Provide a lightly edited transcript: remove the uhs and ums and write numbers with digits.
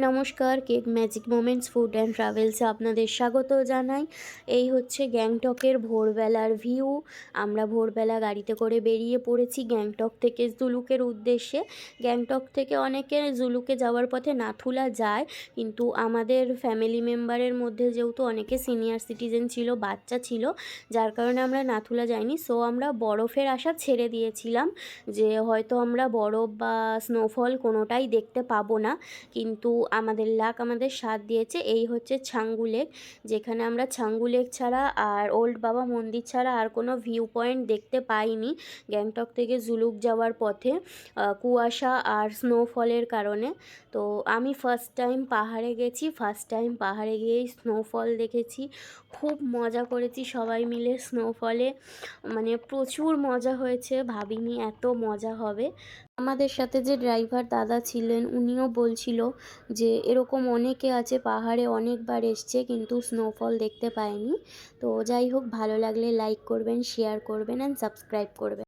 নমস্কার, cake magic moments food and ট্রাভেলসে আপনাদের স্বাগত জানাই। এই হচ্ছে গ্যাংটকের ভোরবেলার ভিউ। আমরা ভোরবেলা গাড়িতে করে বেরিয়ে পড়েছি গ্যাংটক থেকে জুলুকের উদ্দেশ্যে। গ্যাংটক থেকে অনেকে জুলুকে যাওয়ার পথে নাথুলা যায়, কিন্তু আমাদের ফ্যামিলি মেম্বারের মধ্যে যেহেতু অনেকে সিনিয়র সিটিজেন ছিল, বাচ্চা ছিল, যার কারণে আমরা নাথুলা যাইনি। সো আমরা বরফের আশা ছেড়ে দিয়েছিলাম যে হয়তো আমরা বরফ বা স্নোফল কোনোটাই দেখতে পাবো না, কিন্তু আমাদের লাক আমাদের সাথ দিয়েছে। এই হচ্ছে ছাঙ্গু লেক, যেখানে আমরা ছাঙ্গু লেক ছাড়া আর ওল্ড বাবা মন্দির ছাড়া আর কোনো ভিউ পয়েন্ট দেখতে পাইনি গ্যাংটক থেকে জুলুক যাওয়ার পথে, কুয়াশা আর স্নোফলের কারণে। তো আমি ফার্স্ট টাইম পাহাড়ে গেছি, ফার্স্ট টাইম পাহাড়ে গিয়েই স্নোফল দেখেছি। খুব মজা করেছি সবাই মিলে স্নোফলে, মানে প্রচুর মজা হয়েছে, ভাবিনি এত মজা হবে। আমাদের সাথে যে ড্রাইভার দাদা ছিলেন উনিও বলছিল যে এরকম অনেকে আছে পাহাড়ে অনেকবার এসছে কিন্তু স্নোফল দেখতে পায়নি। তো যাই হোক, ভালো লাগলে লাইক করবেন, শেয়ার করবেন অ্যান্ড সাবস্ক্রাইব করবেন।